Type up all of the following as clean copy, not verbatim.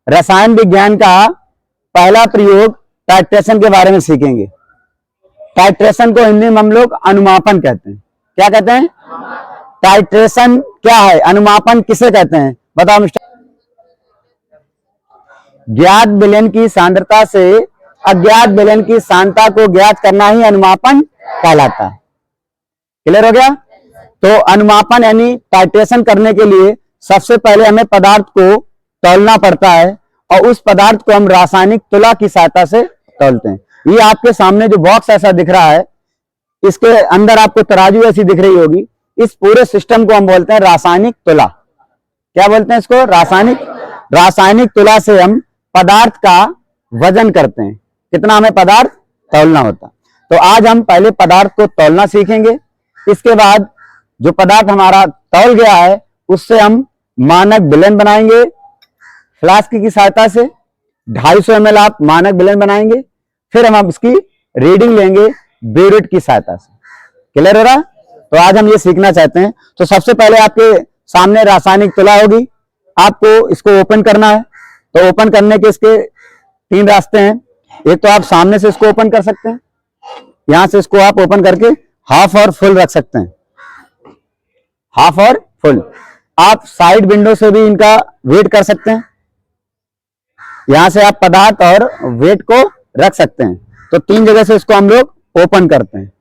रसायन विज्ञान का पहला प्रयोग टाइट्रेशन के बारे में सीखेंगे। टाइट्रेशन को हिंदी में हम लोग अनुमापन कहते हैं। क्या कहते हैं? टाइट्रेशन क्या है, अनुमापन किसे कहते हैं, बताओ मिस्टर। ज्ञात विलयन की सांद्रता से अज्ञात विलयन की सांद्रता को ज्ञात करना ही अनुमापन कहलाता है। क्लियर हो गया? तो अनुमापन यानी टाइट्रेशन करने के लिए सबसे पहले हमें पदार्थ को तौलना पड़ता है और उस पदार्थ को हम रासायनिक तुला की सहायता से तौलते हैं। ये आपके सामने जो बॉक्स ऐसा दिख रहा है, इसके अंदर आपको तराजू ऐसी दिख रही होगी। इस पूरे सिस्टम को हम बोलते हैं रासायनिक तुला। क्या बोलते हैं इसको? रासायनिक तुला से हम पदार्थ का वजन करते हैं, कितना हमें पदार्थ तौलना होता। तो आज हम पहले पदार्थ को तौलना सीखेंगे। इसके बाद जो पदार्थ हमारा तौल गया है उससे हम मानक विलयन बनाएंगे। फ्लास्क की सहायता से 250 ml आप मानक विलयन बनाएंगे। फिर हम इसकी रीडिंग लेंगे ब्यूरेट की सहायता से। क्लियर हो रहा? तो आज हम ये सीखना चाहते हैं। तो सबसे पहले आपके सामने रासायनिक तुला होगी, आपको इसको ओपन करना है। तो ओपन करने के इसके 3 रास्ते हैं। एक तो आप सामने से इसको ओपन कर सकते हैं, यहां से इसको आप ओपन करके हाफ और फुल रख सकते हैं। हाफ और फुल। आप साइड विंडो से भी इनका वेट कर सकते हैं, यहां से आप पदार्थ और वेट को रख सकते हैं। तो 3 जगह से इसको हम लोग ओपन करते हैं।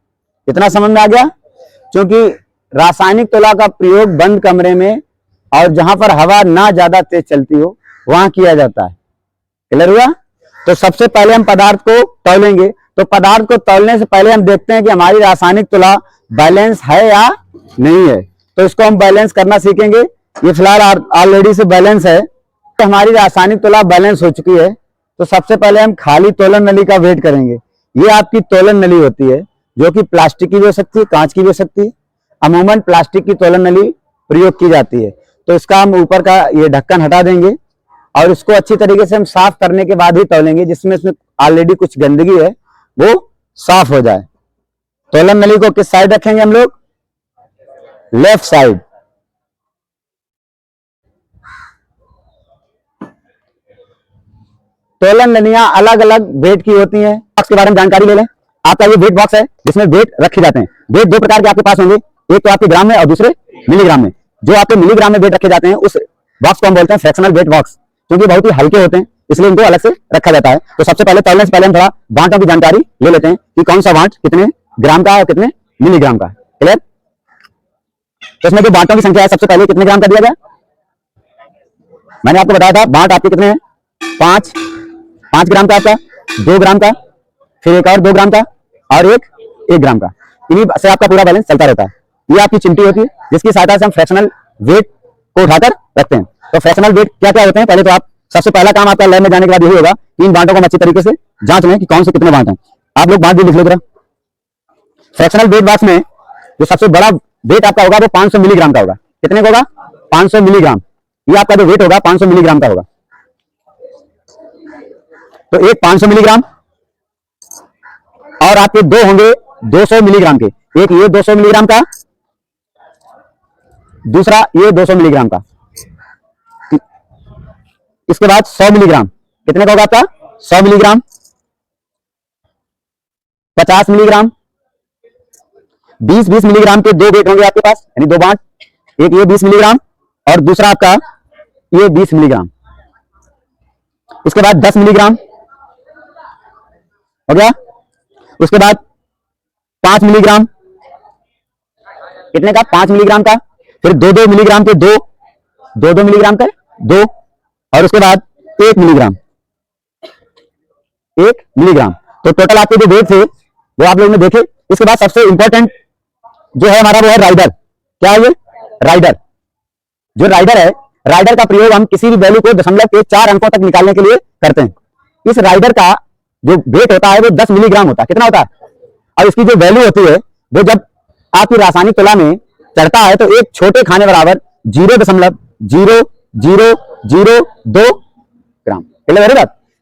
इतना समझ में आ गया? क्योंकि रासायनिक तुला का प्रयोग बंद कमरे में और जहां पर हवा ना ज्यादा तेज चलती हो वहां किया जाता है। क्लियर हुआ? तो सबसे पहले हम पदार्थ को तौलेंगे। तो पदार्थ को तौलने से पहले हम देखते हैं कि हमारी रासायनिक तुला बैलेंस है या नहीं है। तो इसको हम बैलेंस करना सीखेंगे। ये फिलहाल ऑलरेडी से बैलेंस है, तो हमारी रासायनिक तुला बैलेंस हो चुकी है। तो सबसे पहले हम खाली तोलन नली का वेट करेंगे। ये आपकी तोलन नली होती है, जो कि प्लास्टिक की भी हो सकती है, कांच की भी हो सकती है। अमूमन प्लास्टिक की तोलन नली प्रयोग की जाती है। तो इसका हम ऊपर का ये ढक्कन हटा देंगे और इसको अच्छी तरीके से हम साफ करने के बाद ही तौलेंगे, जिसमें इसमें ऑलरेडी कुछ गंदगी है वो साफ हो जाए। तोलन नली को किस साइड रखेंगे हम लोग? Left side. तोलन नलियां अलग अलग वेट की होती हैं। बॉक्स के बारे में जानकारी ले लें। आपका ये वेट बॉक्स है जिसमें वेट रखे जाते हैं। वेट 2 प्रकार के आपके पास होंगे, एक तो आपके ग्राम में और दूसरे मिलीग्राम में। जो आपके मिलीग्राम में वेट रखे जाते हैं उस बॉक्स को हम बोलते हैं फ्रैक्शनल वेट बॉक्स, क्योंकि बहुत ही हल्के होते हैं इसलिए इनको अलग से रखा जाता है। तो सबसे पहले तौलने से पहले हम थोड़ा बांटों की जानकारी ले लेते हैं कि कौन सा बांट कितने ग्राम का और कितने मिलीग्राम का। क्लियर? तो इसमें जो बांटों की संख्या है, सबसे पहले कितने ग्राम का दिया गया? मैंने आपको बताया था बांट आपके कितने हैं? 5 ग्राम का, आपका 2 ग्राम का, फिर एक और 2 ग्राम का और एक 1 ग्राम का। इन्हीं से आपका पूरा बैलेंस चलता रहता है। ये आपकी चिमटी होती है जिसकी सहायता से हम फ्रैक्शनल वेट को उठाकर रखते हैं। तो फ्रैक्शनल वेट क्या क्या होते हैं? पहले तो आप सबसे पहला काम आपका लैब में जाने के बाद यही होगा, 3 बांटों को अच्छी तरीके से जांच लें कि कौन से कितने बांट हैं। आप लोग बांट भी लिख लो जरा। फ्रैक्शनल वेट बॉक्स में जो सबसे बड़ा वेट आपका होगा वो 500 मिलीग्राम का होगा। कितने का होगा? 500 मिलीग्राम। ये आपका जो वेट होगा 500 मिलीग्राम का होगा। तो एक 500 मिलीग्राम और आपके 2 होंगे 200 मिलीग्राम के। एक ये 200 मिलीग्राम का, दूसरा ये 200 मिलीग्राम का। इसके बाद 100 मिलीग्राम। कितने का होगा आपका? 100 मिलीग्राम, 50 मिलीग्राम, 20 मिलीग्राम के 2 वेट होंगे आपके पास, यानी 2 बांट। एक ये 20 मिलीग्राम और दूसरा आपका ये 20 मिलीग्राम। इसके बाद 10 मिलीग्राम हो गया। उसके बाद 5 मिलीग्राम। कितने का? 5 मिलीग्राम का। फिर 2 मिलीग्राम के 2 मिलीग्राम का 2 और उसके बाद 1 मिलीग्राम। 1 मिलीग्राम। तो टोटल आपके जो वेट थे वो आप लोगों ने देखे। इसके बाद सबसे इंपॉर्टेंट जो है हमारा वो है राइडर। क्या है ये? राइडर। जो राइडर है, राइडर का प्रयोग हम किसी भी वैल्यू को दशमलव के 4 अंकों तक निकालने के लिए करते हैं। इस राइडर का जो वेट होता है वो 10 मिलीग्राम होता है। कितना होता है? और इसकी जो वैल्यू होती है वो जब आपकी रासायनिक तुला में चढ़ता है तो एक छोटे खाने बराबर 0.0002 ग्राम।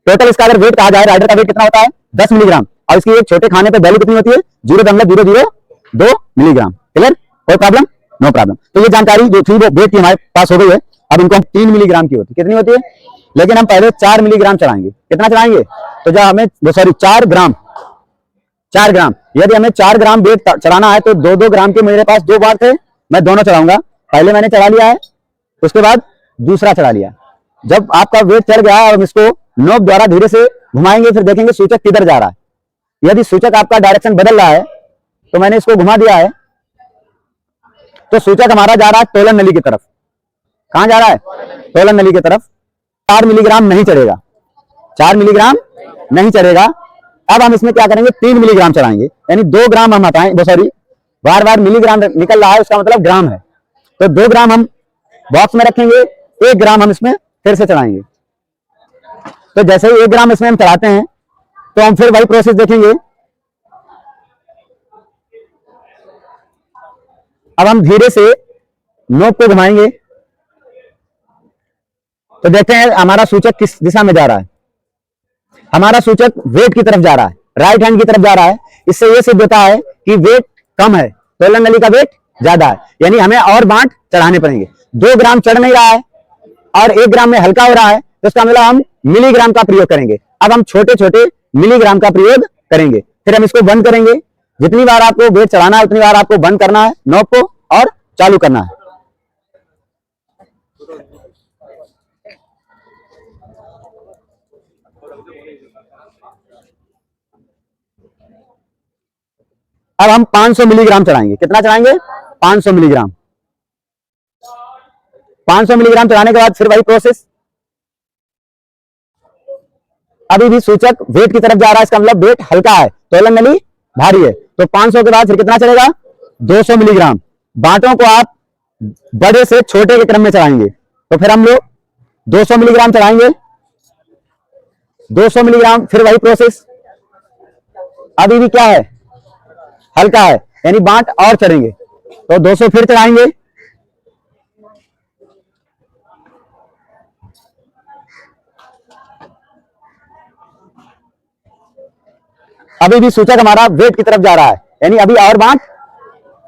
टोटल इसका अगर वेट कहा जाए, राइडर का वेट कितना होता है? 10 मिलीग्राम और इसकी एक छोटे खाने पे वैल्यू कितनी होती है? 0.002 मिलीग्राम। क्लियर? कोई प्रॉब्लम? No problem. तो ये जानकारी जो थी वो वेट की हमारे पास हो गई है। अब इनको हम 3 मिलीग्राम की होती है। कितनी होती है? लेकिन हम पहले 4 मिलीग्राम चढ़ाएंगे। कितना चढ़ाएंगे? तो जब हमें 4 ग्राम, 4 ग्राम, यदि हमें 4 ग्राम वेट चढ़ाना है तो 2-2 ग्राम के मेरे पास 2 बार थे, मैं दोनों चढ़ाऊंगा। पहले मैंने चढ़ा लिया है, उसके बाद दूसरा चढ़ा लिया। जब आपका वेट चढ़ गया और हम इसको नोक द्वारा धीरे से घुमाएंगे, फिर देखेंगे सूचक किधर जा रहा है। यदि सूचक आपका डायरेक्शन बदल रहा है तो मैंने इसको घुमा दिया है, तो सूचक हमारा जा रहा है तोलन नली की तरफ। कहां जा रहा है? तोलन नली की तरफ। 4 मिलीग्राम नहीं चढ़ेगा, 4 मिलीग्राम नहीं चढ़ेगा। अब हम इसमें क्या करेंगे? 3 मिलीग्राम चढ़ाएंगे, यानी 2 ग्राम हम हटाएं, सॉरी, बार बार मिलीग्राम निकल रहा है, उसका मतलब ग्राम है, तो 2 ग्राम हम बॉक्स में रखेंगे, 1 ग्राम हम इसमें फिर से चढ़ाएंगे। तो जैसे ही 1 ग्राम इसमें हम चढ़ाते हैं तो हम फिर वही प्रोसेस देखेंगे। अब हम धीरे से नोक को घुमाएंगे तो देखते हैं हमारा सूचक किस दिशा में जा रहा है। हमारा सूचक वेट की तरफ जा रहा है, राइट हैंड की तरफ जा रहा है। इससे यह सिद्ध होता है कि वेट कम है, तोलन नली का वेट ज्यादा है, यानी हमें और बांट चढ़ाने पड़ेंगे। 2 ग्राम चढ़ नहीं रहा है और 1 ग्राम में हल्का हो रहा है, तो इसका मतलब हम मिलीग्राम का प्रयोग करेंगे। अब हम छोटे छोटे मिलीग्राम का प्रयोग करेंगे, फिर हम इसको बंद करेंगे। जितनी बार आपको वेट चढ़ाना है उतनी बार आपको बंद करना है नॉब को और चालू करना है। अब हम 500 मिलीग्राम चढ़ाएंगे। कितना चढ़ाएंगे? 500 मिलीग्राम। 500 मिलीग्राम चढ़ाने के बाद फिर वही प्रोसेस। अभी भी सूचक वेट की तरफ जा रहा है, इसका मतलब वेट हल्का है, तोलन नली भारी है। तो 500 के बाद फिर कितना चलेगा? 200 मिलीग्राम। बांटों को आप बड़े से छोटे के क्रम में चढ़ाएंगे, तो फिर हम लोग 200 मिलीग्राम चढ़ाएंगे, 200 मिलीग्राम, फिर वही प्रोसेस। अभी भी क्या है? हल्का है, यानी बांट और चढ़ेंगे, तो 200 फिर चढ़ाएंगे। अभी भी सूचक हमारा वेट की तरफ जा रहा है, यानी अभी और बांट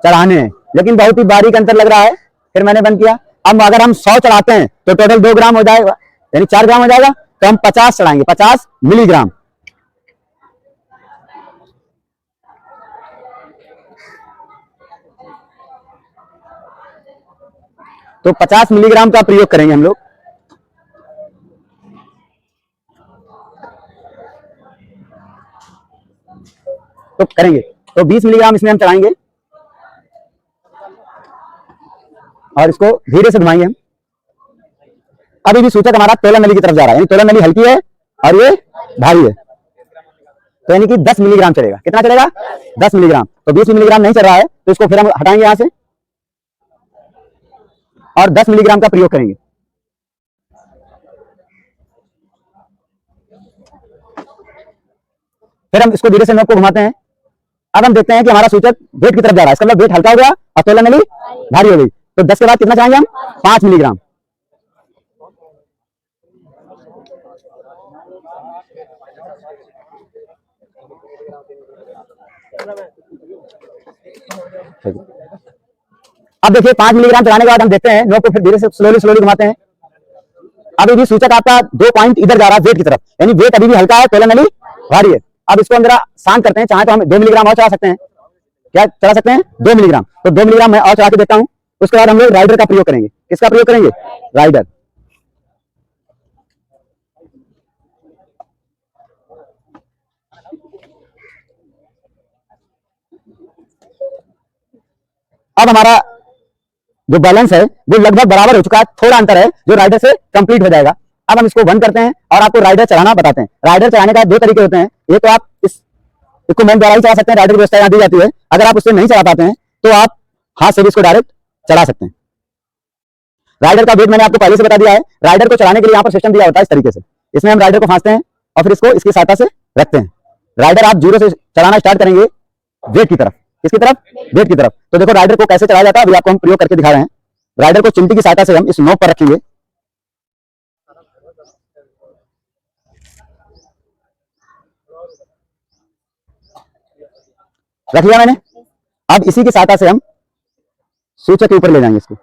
चढ़ाने हैं, लेकिन बहुत ही बारीक अंतर लग रहा है। फिर मैंने बंद किया। अब अगर हम 100 चढ़ाते हैं तो टोटल 2 ग्राम हो जाएगा, यानी 4 ग्राम हो जाएगा, तो हम 50 चढ़ाएंगे, 50 मिलीग्राम। तो 50 मिलीग्राम का प्रयोग करेंगे हम लोग। तो करेंगे तो 20 मिलीग्राम इसमें हम चढ़ाएंगे और इसको धीरे से घुमाएंगे हम। अभी भी सूचक हमारा तोलन नली की तरफ जा रहा है, यानी तोलन नली हल्की है और ये भारी है, तो यानी कि 10 मिलीग्राम चलेगा। कितना चलेगा? 10 मिलीग्राम। तो 20 मिलीग्राम नहीं चल रहा है, तो इसको फिर हम हटाएंगे यहां से और 10 मिलीग्राम का प्रयोग करेंगे। फिर हम इसको धीरे से नोक को घुमाते हैं। अब हम देखते हैं कि हमारा सूचक वेट की तरफ जा रहा है, इसका मतलब वेट हल्का हो गया और तोलन नली भारी हो गई। तो 10 के बाद कितना चाहेंगे हम? 5 मिलीग्राम। अब देखिए 5 मिलीग्राम चढ़ाने के बाद हम देखते हैं नोक को फिर धीरे से स्लोली स्लोली घुमाते हैं। अभी भी सूचक आपका 2 पॉइंट इधर जा रहा है वेट की तरफ, यानी वेट अभी भी हल्का है, तोलन नली भारी है। अब इसको हम जरा शांत करते हैं, चाहे तो हम 2 मिलीग्राम और चढ़ा सकते हैं। क्या चढ़ा सकते हैं? 2 मिलीग्राम। तो 2 मिलीग्राम मैं और चढ़ा के देखता हूं। उसके बाद हम लोग राइडर का प्रयोग करेंगे। किसका प्रयोग करेंगे? राइडर। अब हमारा जो बैलेंस है वो लगभग बराबर हो चुका है, थोड़ा अंतर है जो राइडर से कंप्लीट हो जाएगा। अब हम इसको बंद करते हैं और आपको राइडर चलाना बताते हैं। राइडर चलाने का 2 तरीके होते हैं। ये तो आप इस इक्विपमेंट द्वारा ही चला सकते हैं, राइडर की व्यवस्था यहाँ दी जाती है। अगर आप उससे नहीं चला पाते हैं तो आप हाथ से भी इसको डायरेक्ट चला सकते हैं। राइडर का वेट मैंने आपको पहले से बता दिया है। राइडर को चलाने के लिए यहाँ पर सिस्टम दिया होता है इस तरीके से। इसमें हम राइडर को फांसते हैं और फिर इसको इसकी सहायता से रखते हैं। राइडर आप 0 से चलाना स्टार्ट करेंगे वेट की तरफ। किसकी तरफ? वेट की तरफ। तो देखो राइडर को कैसे चलाया जाता है, अभी आपको हम प्रयोग करके दिखा रहे हैं। राइडर को चिमटी की सहायता से हम इस नोक पर रखेंगे। रख लिया मैंने। अब इसी की सहायता से हम सूचक के ऊपर ले जाएंगे इसको।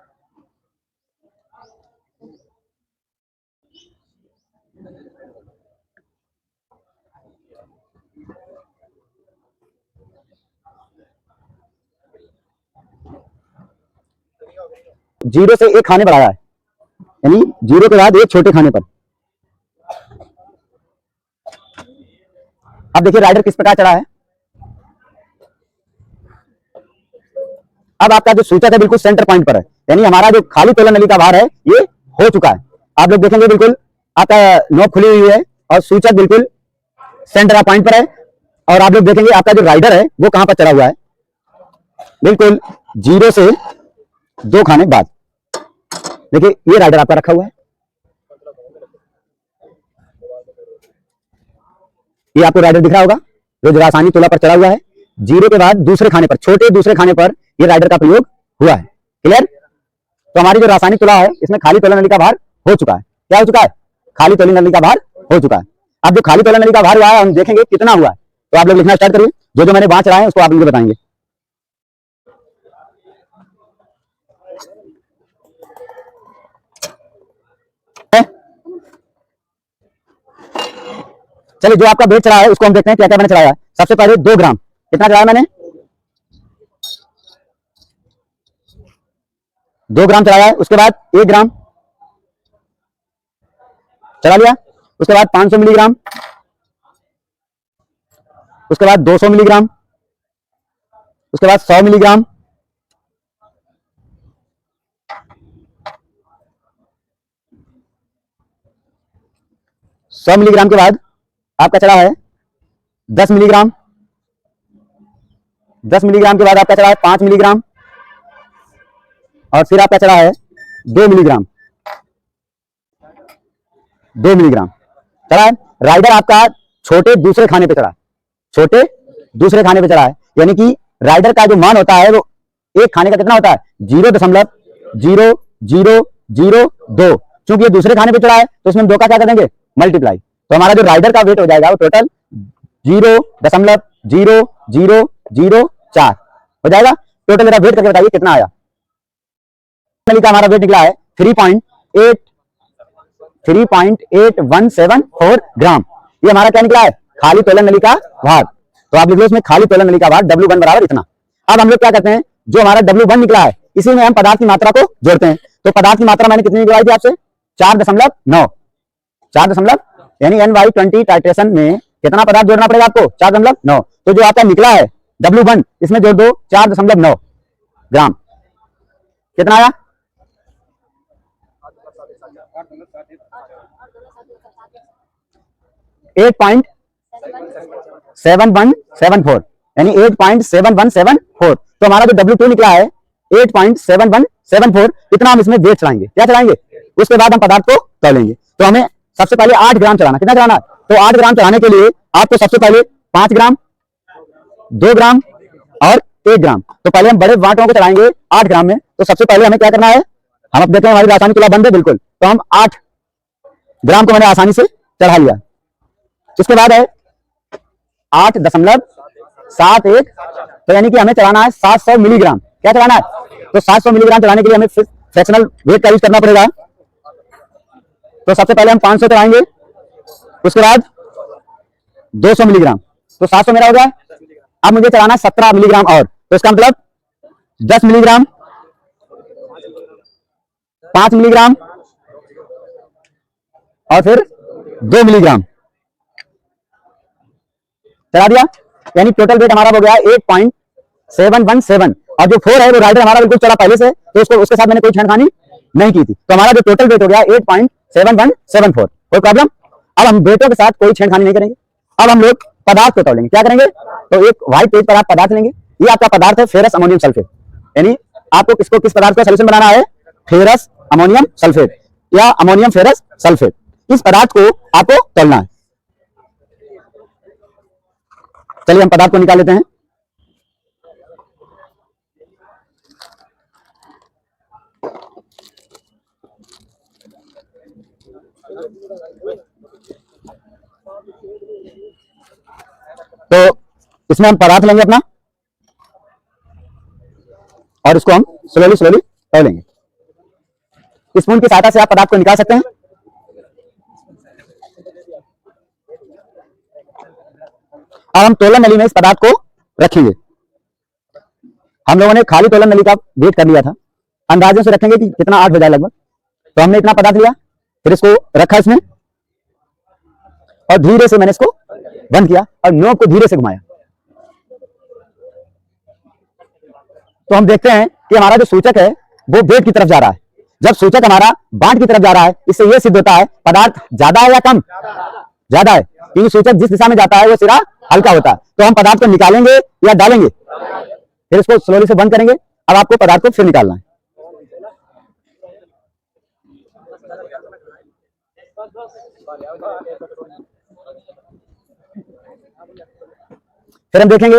जीरो से एक खाने बढ़ाया है, यानी जीरो के बाद एक छोटे खाने पर। अब देखिए राइडर किस प्रकार चढ़ा है। अब आपका जो सूचक है बिल्कुल सेंटर पॉइंट पर है, यानी हमारा जो खाली तोलन नली का भार है ये हो चुका है। आप लोग देखेंगे बिल्कुल आपका नोक खुली हुई है और सूचक बिल्कुल सेंटर पॉइंट पर है। और आप लोग देखेंगे आपका जो राइडर है वो कहां पर चढ़ा हुआ है, बिल्कुल जीरो से दो खाने बाद। देखिए ये राइडर आपका रखा हुआ है, ये आपको राइडर दिख रहा होगा जो रासायनिक तुला पर चढ़ा हुआ है। जीरो के बाद दूसरे खाने पर, छोटे दूसरे खाने पर ये राइडर का प्रयोग हुआ है। क्लियर? तो हमारी जो रासायनिक तुला है इसमें खाली तोलन नली का भार हो चुका है। क्या हो चुका है? खाली तोलन नली का भार हो चुका है। अब जो खाली तोलन नली का भार हुआ है हम देखेंगे कितना हुआ है। तो आप लोग लिखना स्टार्ट करिए, जो जो मैंने बांच रहा है उसको आप मुझे बताएंगे। चलिए जो आपका वेट चढ़ा है उसको हम देखते हैं क्या क्या मैंने चढ़ाया। सबसे पहले 2 ग्राम, कितना चढ़ाया मैंने? 2 ग्राम चढ़ाया है। उसके बाद 1 ग्राम चढ़ा लिया। उसके बाद 500 मिलीग्राम, उसके बाद 200 मिलीग्राम, उसके बाद 100 मिलीग्राम, सौ मिलीग्राम के बाद आपका चढ़ा है 10 मिलीग्राम। 10 मिलीग्राम के बाद आपका चढ़ा है 5 मिलीग्राम और फिर आपका चढ़ा है 2 मिलीग्राम। 2 मिलीग्राम चढ़ा है। राइडर आपका छोटे दूसरे खाने पे चढ़ा है, छोटे दूसरे खाने पे चढ़ा है, यानी कि राइडर का जो मान होता है वो एक खाने का कितना होता है? 0.0002। चूंकि ये दूसरे खाने पे चढ़ा है तो इसमें 2 का क्या कर देंगे? मल्टीप्लाई। तो हमारा जो राइडर का वेट हो जाएगा वो टोटल 0.0004 हो जाएगा। टोटल मेरा वेट करके बताइए कितना आया। नली का हमारा वेट निकला है 3.8174 ग्राम। ये हमारा क्या निकला है? खाली तोलन नली का भार। तो आप लिख लो इसमें खाली तोलन नली का भार W1 बराबर इतना। अब हम लोग क्या करते हैं, जो हमारा W1 निकला है इसी में हम पदार्थ की मात्रा को जोड़ते हैं। तो पदार्थ की मात्रा मैंने कितनी निकलाई थी आपसे? 4.9। 4 यानी N/20 टाइट्रेशन में कितना पदार्थ जोड़ना पड़ेगा आपको? 4.9। तो जो आपका निकला है W1 इसमें जोड़ दो 4.9 ग्राम। कितना आया? 8.7174 यानी 8.7174। तो हमारा जो W2 निकला है 8.7174, इतना हम इसमें वेट चढ़ाएंगे। क्या चढ़ाएंगे? उसके बाद हम पदार्थ को तौलेंगे। तो हमें सबसे पहले 8 ग्राम चढ़ाना। कितना चढ़ाना? तो 8 ग्राम चढ़ाने के लिए आपको सबसे पहले 5 ग्राम, 2 ग्राम और 1 ग्राम। तो पहले हम बड़े वाटों को चढ़ाएंगे 8 ग्राम में। तो सबसे पहले हमें क्या करना है, हम अब देखते हैं हमारी रासायनिक तुला बंद है बिल्कुल, तो हम 8 ग्राम को मैंने आसानी से चढ़ा लिया। उसके बाद है 8.71, तो यानी कि हमें चढ़ाना है 700 मिलीग्राम। क्या चढ़ाना है? तो 700 मिलीग्राम चढ़ाने के लिए हमें फ्रैक्शनल वेट का यूज करना पड़ेगा। तो सबसे पहले हम 500 चढ़ाएंगे, उसके बाद 200 मिलीग्राम। तो 700 मेरा हो गया। अब मुझे चढ़ाना 17 मिलीग्राम और, तो इसका मतलब 10 मिलीग्राम, 5 मिलीग्राम और फिर 2 मिलीग्राम चढ़ा दिया। यानी टोटल वेट हमारा हो गया 8.717। और जो 4 है वो राइडर हमारा बिल्कुल चला पहले से, तो उसके साथ मैंने कोई छेड़खानी नहीं की थी। तो हमारा जो टोटल वेट हो गया 8.7174। कोई प्रॉब्लम? अब हम वेटों के साथ कोई छेड़खानी नहीं करेंगे। अब हम लोग पदार्थ को तौलेंगे। क्या करेंगे? तो एक व्हाइट पेज पर आप पदार्थ लेंगे। ये आपका पदार्थ है फेरस अमोनियम सल्फेट, यानी आपको किस पदार्थ का सोल्यूशन बनाना है? फेरस अमोनियम सल्फेट या अमोनियम फेरस सल्फेट। इस पदार्थ को आपको तौलना है। चलिए हम पदार्थ को निकाल लेते हैं। तो इसमें हम पदार्थ लेंगे अपना और इसको हम स्लोली तौलेंगे। स्पून की सहायता से आप पदार्थ को निकाल सकते हैं। अब हम तोलन नली में इस पदार्थ को रखेंगे। हम लोगों ने खाली तोलन नली का वेट कर लिया था। अंदाजे से रखेंगे कि कितना आर्ट हो जाए लगभग। तो हमने इतना पदार्थ लिया, फिर इसको रखा इसमें और धीरे से मैंने इसको बंद किया और नोब को धीरे से घुमाया। तो हम देखते हैं कि हमारा जो सूचक है वो बेड की तरफ जा रहा है। जब सूचक हमारा बाट की तरफ जा रहा है, इससे यह सिद्ध होता है पदार्थ ज्यादा है या कम, ज्यादा है, क्योंकि सूचक जिस दिशा में जाता है वो सिरा हल्का होता है। तो हम पदार्थ को निकालेंगे या डालेंगे, फिर इसको स्लोली से बंद करेंगे। अब आपको पदार्थ को फिर निकालना है। फिर हम देखेंगे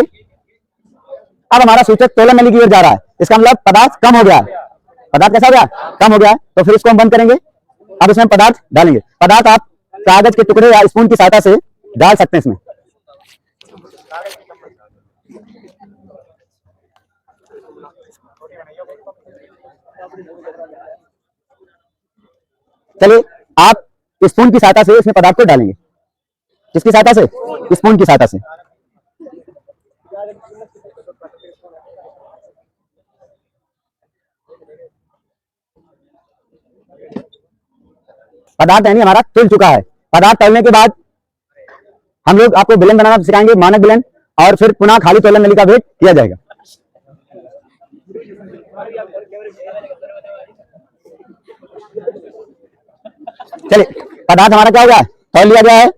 अब हमारा सूचक तोलन नली की ओर जा रहा है, इसका मतलब पदार्थ कम हो गया है। पदार्थ कैसा हो गया, कम हो गया है। तो फिर इसको हम बंद करेंगे। अब इसमें पदार्थ डालेंगे। पदार्थ आप कागज के टुकड़े या स्पून की सहायता से डाल सकते हैं इसमें। चलिए आप स्पून की सहायता से इसमें पदार्थ को डालेंगे। किसकी सहायता से, स्पून की सहायता से। पदार्थ यानी हमारा तुल चुका है। पदार्थ तलने के बाद हम लोग आपको बेलन बनाना सिखाएंगे, मानक बेलन, और फिर पुनः खाली तोलन नली का भेद किया जाएगा। चलिए पदार्थ हमारा क्या हो गया, तौल लिया गया है।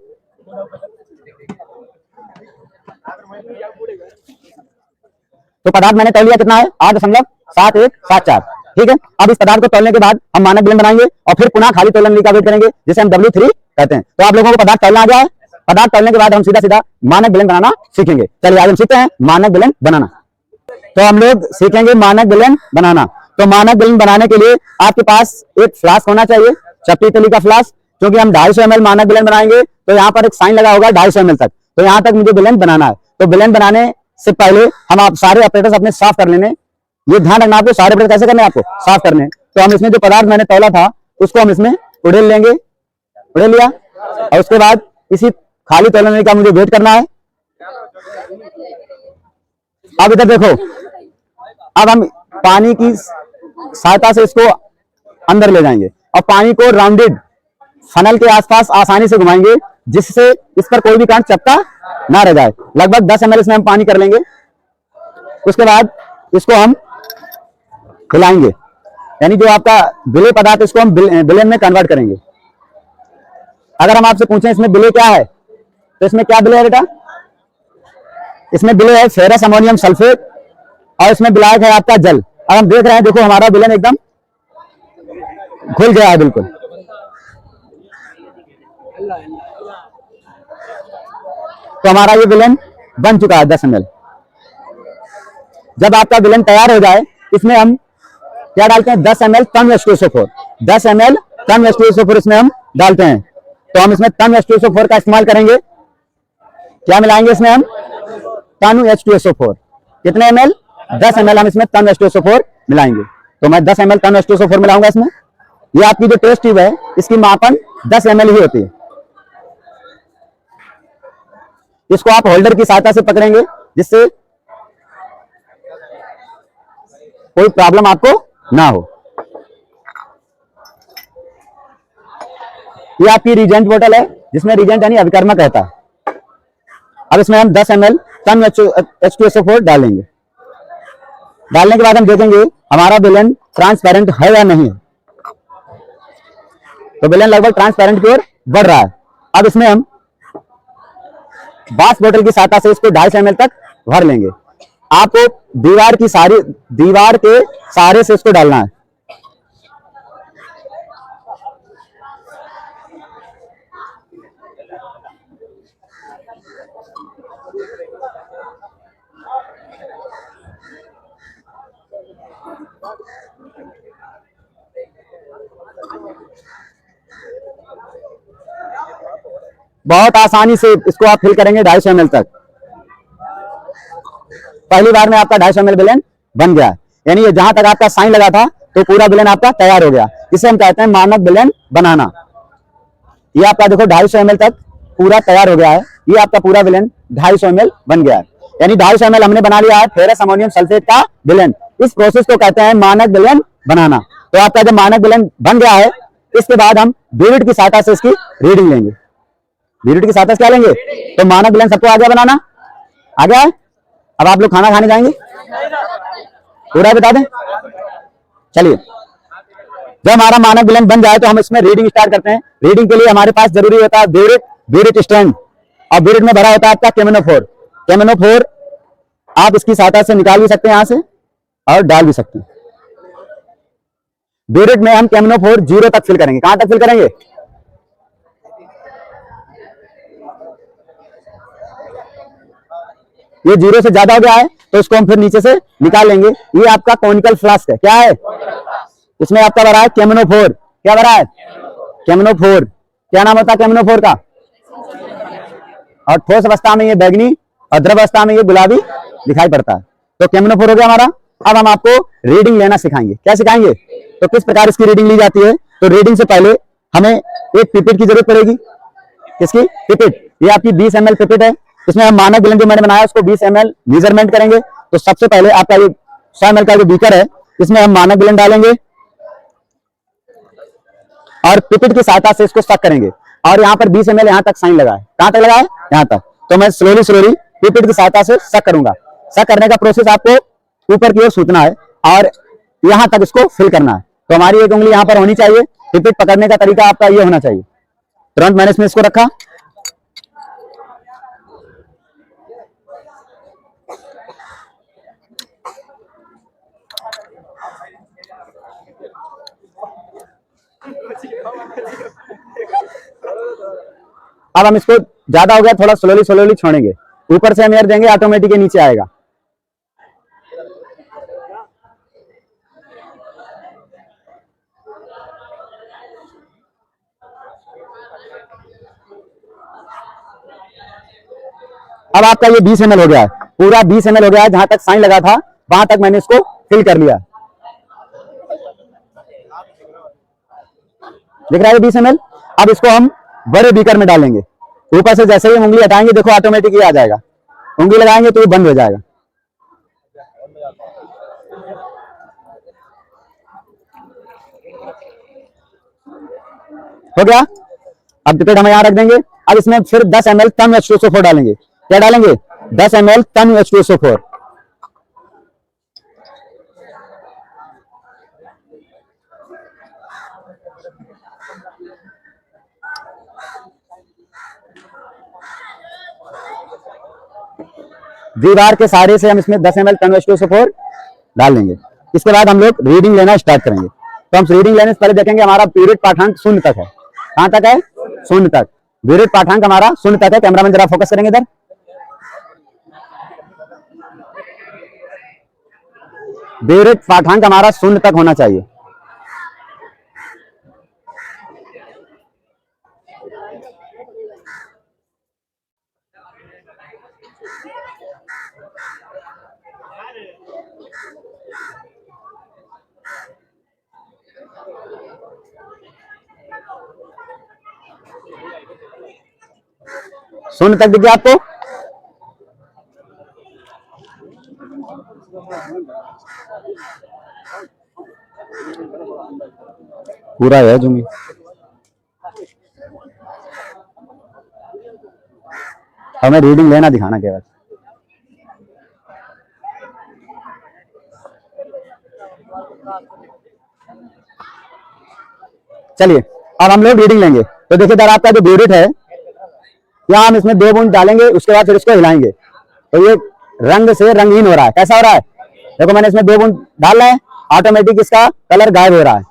तो पदार्थ मैंने तौल लिया, कितना है 8.7174। ठीक है। अब इस पदार्थ को तौलने के बाद हम मानक बेलन बनाएंगे और फिर पुनः खाली तोलन नली का भेद करेंगे, जिसे हम W3 कहते हैं। तो आप लोगों को पदार्थ तौलना आ गया है। पदार्थ तौलने के बाद हम सीधा सीधा मानक बेलन बनाना सीखेंगे। चलिए आज हम सीखते हैं मानक बेलन बनाना। तो हम लोग सीखेंगे मानक बेलन बनाना। तो मानक बेलन बनाने के लिए आपके पास एक फ्लास्क होना चाहिए, चपटी तली का फ्लास्क, क्योंकि हम 250 ml मानक बेलन बनाएंगे। तो यहाँ पर एक साइन लगा होगा 250 ml तक। तो यहाँ तक मुझे बेलन बनाना है। तो बेलन बनाने से पहले हम आप सारे ऑपरेटर्स अपने साफ कर लेने। ये ध्यान रखना आपको, सारे ऑपरेटर कैसे करने, आपको साफ करने। तो हम इसमें जो पदार्थ मैंने तौला था उसको हम इसमें उड़ेल लेंगे। उड़ेल लिया और उसके बाद इसी खाली तौलने का मुझे वेट करना है। अब इधर देखो, अब हम पानी की सहायता से इसको अंदर ले जाएंगे और पानी को राउंडेड फनल के आसपास आसानी से घुमाएंगे, जिससे इस पर कोई भी कांच चपका ना रह जाए। लगभग 10 ml इसमें हम पानी कर लेंगे। उसके बाद इसको हम हिलाएंगे, यानी जो आपका बिले पदार्थ इसको हम बिलेन में कन्वर्ट करेंगे। अगर हम आपसे पूछें इसमें बिले क्या है, तो इसमें क्या बिले है बेटा, इसमें बिले है फेरस अमोनियम सल्फेट और इसमें विलायक है आपका जल। अब हम देख रहे हैं, देखो हमारा बिलेन एकदम घुल गया है बिल्कुल। तो हमारा ये बिलेन बन चुका है 10 ml। जब आपका बिलेन तैयार हो जाए, इसमें हम क्या डालते हैं, 10 ml तन H2SO4। 10 ml तन H2SO4 इसमें हम डालते हैं। तो हम इसमें तन H2SO4 का इस्तेमाल करेंगे। क्या मिलाएंगे इसमें हम, तनु H2SO4। कितने ml, 10 ml हम इसमें तन H2SO4 मिलाएंगे। तो मैं 10 ml तन H2SO4 मिलाऊंगा इसमें। ये आपकी जो टेस्ट ट्यूब है इसकी मापन 10 ml ही होती है। इसको आप होल्डर की सहायता से पकड़ेंगे, जिससे कोई प्रॉब्लम आपको ना हो। ये आपकी रिजेंट बोतल है, जिसमें रिजेंट यानी अभिकर्मक रहता है। अब इसमें हम 10 ml तन H2SO4 डालेंगे। डालने के बाद हम देखेंगे हमारा बेलन ट्रांसपेरेंट है या नहीं। तो बेलन लगभग ट्रांसपेरेंट की ओर बढ़ रहा है। अब इसमें हम बास बोतल की सहायता से इसको 250 ml तक भर लेंगे। आपको दीवार के सहारे से इसको डालना है। बहुत आसानी से इसको आप फिल करेंगे 250 ml तक। पहली बार में आपका 250 ml बेलन बन गया, यानी ये जहां तक आपका साइन लगा था तो पूरा बेलन आपका तैयार हो गया। इसे हम कहते हैं मानक बेलन बनाना। ये आपका देखो 250 ml तक पूरा तैयार हो गया है। ये आपका पूरा बेलन 250 ml बन गया है। यानी 250 ml हमने बना लिया है फेरस अमोनियम सल्फेट का विलेन। इस प्रोसेस को कहते हैं मानक विलेन बनाना। तो आपका जब मानक विलेन बन गया है, इसके बाद हम ब्यूरिट की सहायता से इसकी रीडिंग लेंगे। ब्यूरिट की सहायता से क्या लेंगे? तो मानक विलेन सबको आ गया बनाना, आ गया है। अब आप लोग खाना खाने जाएंगे, पूरा बता दें। चलिए, जब हमारा मानक विलेन बन जाए तो हम इसमें रीडिंग स्टार्ट करते हैं। रीडिंग के लिए हमारे पास जरूरी होता है ब्यूरिट, ब्यूरिट स्ट्रेंथ, और ब्यूरिट में भरा होता है आपका केमिनोफोर। केमिनोफोर आप इसकी सहायता से निकाल भी सकते हैं यहां से और डाल भी सकते हैं। ब्यूरिट में हम केमिनोफोर 0 तक फिल करेंगे। कहां तक फिल करेंगे? ये 0 से ज्यादा हो गया है तो इसको हम फिर नीचे से निकाल लेंगे। ये आपका कॉनिकल फ्लास्क है। क्या है? इसमें आपका भरा है केमिनोफोर। क्या भरा है? केमिनोफोर। क्या नाम होता है केमिनोफोर का? और ठोस अवस्था में ये बैगनी और द्रव अवस्था में ये गुलाबी दिखाई पड़ता है। तो केमिनोफोर हो गया हमारा। अब हम आपको रीडिंग लेना सिखाएंगे। क्या सिखाएंगे? तो किस प्रकार इसकी रीडिंग ली जाती है? तो रीडिंग से पहले हमें एक पिपेट की जरूरत पड़ेगी। किसकी? पिपेट। ये आपकी 20 ml पिपेट है। इसमें हम मानक विलेन जो मैंने बनाया उसको 20 ml मेजरमेंट करेंगे। तो सबसे पहले आपका ये 100 ml का जो बीकर है, इसमें हम मानक विलेन डालेंगे और पिपेट की सहायता से इसको सक करेंगे। और यहाँ पर 20 ml यहाँ तक साइन लगा है। कहां तक लगा है? यहाँ तक। तो मैं स्लोली पिपेट की सहायता से सक करूंगा। सक करने का प्रोसेस आपको ऊपर की ओर सूतना है और यहां तक इसको फिल करना है। तो हमारी एक उंगली यहां पर होनी चाहिए। पिपेट पकड़ने का तरीका आपका ये होना चाहिए। तुरंत मैंने इसमें इसको रखा। अब हम इसको ज्यादा हो गया, थोड़ा स्लोली छोड़ेंगे। ऊपर से हम एयर देंगे, ऑटोमेटिक नीचे आएगा। अब आपका ये 20 ml हो गया है, पूरा 20 ml हो गया है। जहां तक साइन लगा था वहां तक मैंने इसको फिल कर लिया। दिख रहा है 20 ml। अब इसको हम बड़े बीकर में डालेंगे। ऊपर से जैसे ही उंगली हटाएंगे, देखो ऑटोमेटिक ये आ जाएगा। उंगली लगाएंगे तो ये बंद हो जाएगा। हो गया। अब पिपेट हम यहां रख देंगे। अब इसमें फिर 10 ml तन H2SO4 डालेंगे। क्या डालेंगे? 10 ml तन H2SO4। दीवार के सहारे से हम इसमें 10 ml तन H2SO4 डाल देंगे। इसके बाद हम लोग रीडिंग लेना स्टार्ट करेंगे। तो हम रीडिंग लेने से पहले देखेंगे हमारा ब्यूरिट पाठांक 0 तक है। कहां तक है? 0 तक। ब्यूरिट पाठांक हमारा 0 तक है। कैमरामैन जरा फोकस करेंगे इधर। ब्यूरिट पाठांक हमारा 0 तक होना चाहिए। शून्य तक दिख गया आपको? पूरा है जूमी। हमें रीडिंग लेना दिखाना केवल। चलिए, अब हम लोग रीडिंग लेंगे। तो देखिए इधर आपका जो ब्यूरिट है, यहाँ हम इसमें 2 बूंद डालेंगे, उसके बाद फिर इसको हिलाएंगे। तो ये रंग से रंगीन हो रहा है। कैसा हो रहा है? देखो मैंने इसमें 2 बूंद डाल रहे हैं, ऑटोमेटिक इसका कलर गायब हो रहा है।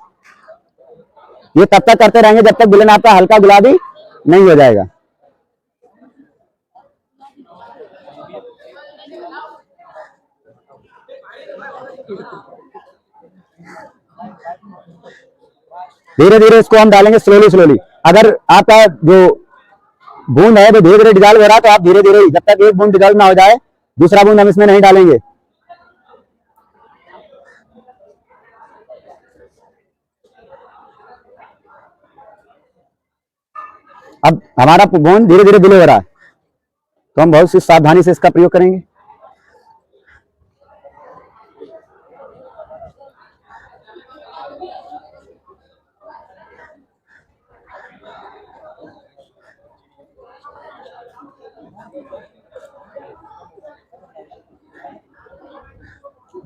ये तब तक करते रहेंगे जब तक विलेन आपका हल्का गुलाबी नहीं हो जाएगा। धीरे धीरे इसको हम डालेंगे स्लोली। अगर आपका जो बूंद है वो धीरे धीरे डिजॉल्व हो रहा है तो आप धीरे धीरे, जब तक एक बूंद डिजॉल्व ना हो जाए दूसरा बूंद हम इसमें नहीं डालेंगे। अब हमारा बूंद धीरे धीरे डिले हो रहा है तो हम बहुत सी सावधानी से इसका प्रयोग करेंगे।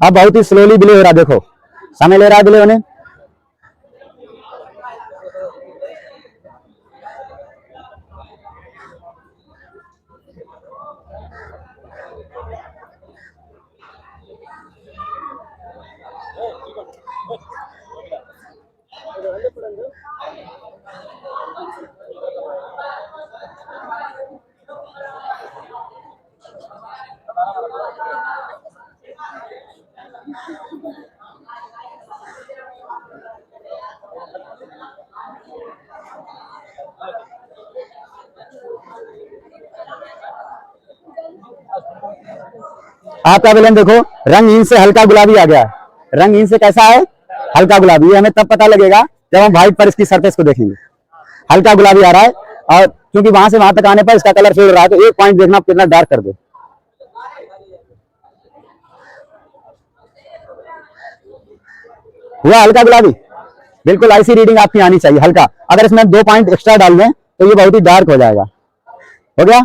अब बहुत ही स्लोली डिले हो रहा, देखो समय ले रहा है डिले होने। आपका बेलन देखो रंगहीन से हल्का गुलाबी आ गया है। रंगहीन से कैसा है? हल्का गुलाबी। ये हमें तब पता लगेगा जब हम व्हाइट पर इसकी सरफेस को देखेंगे। हल्का गुलाबी आ रहा है, और क्योंकि वहां से वहां तक आने पर इसका कलर फेड हो रहा है, तो एक पॉइंट देखना आप कितना डार्क कर दो। हुआ हल्का गुलाबी, बिल्कुल ऐसी रीडिंग आपकी आनी चाहिए हल्का। अगर इसमें 2 पॉइंट एक्स्ट्रा डाल दें तो ये बहुत ही डार्क हो जाएगा। हो गया,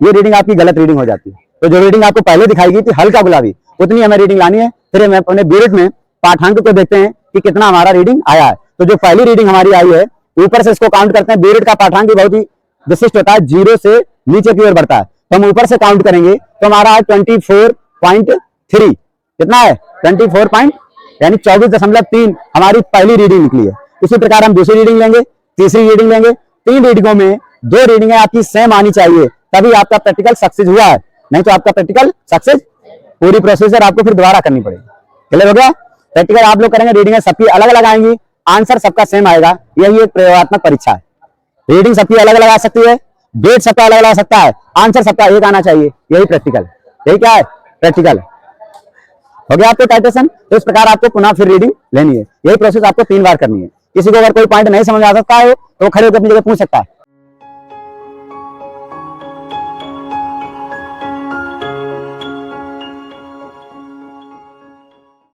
ये रीडिंग आपकी गलत रीडिंग हो जाती है। तो जो रीडिंग आपको पहले दिखाएगी थी हल्का गुलाबी, उतनी हमें रीडिंग लानी है। फिर हम अपने बीरेट में पाठांक को देखते हैं कि कितना हमारा रीडिंग आया है। तो जो पहली रीडिंग हमारी आई है, ऊपर से इसको काउंट करते हैं। बीरेट का पाठांक बहुत ही विशिष्ट होता है, 0 से नीचे की ओर बढ़ता है। तो हम ऊपर से काउंट करेंगे तो हमारा 24.3 कितना है? 24 यानी 24.3 हमारी पहली रीडिंग निकली है। इसी प्रकार हम दूसरी रीडिंग लेंगे, तीसरी रीडिंग लेंगे। 3 रीडिंगों में 2 रीडिंगें आपकी सेम आनी चाहिए, तभी आपका प्रैक्टिकल सक्सेस हुआ है। नहीं तो आपका प्रैक्टिकल सक्सेस पूरी प्रोसीजर आपको फिर दोबारा करनी पड़ेगी। क्लियर हो गया? प्रैक्टिकल आप लोग करेंगे, रीडिंगें सबकी अलग अलग आएंगी, आंसर सबका सेम आएगा। यही एक प्रयोगात्मक परीक्षा है। रीडिंग सबकी अलग अलग आ सकती है, डेट सबका अलग अलग आ सकता है, आंसर सबका एक आना चाहिए। यही प्रैक्टिकल, यही क्या है? प्रैक्टिकल। हो गया आपको टाइटेशन। तो इस प्रकार आपको पुनः फिर रीडिंग लेनी है। यही प्रोसेस आपको 3 बार करनी है। किसी को अगर कोई पॉइंट नहीं समझ आ सकता है तो वो खड़े होकर अपनी जगह पूछ सकता है।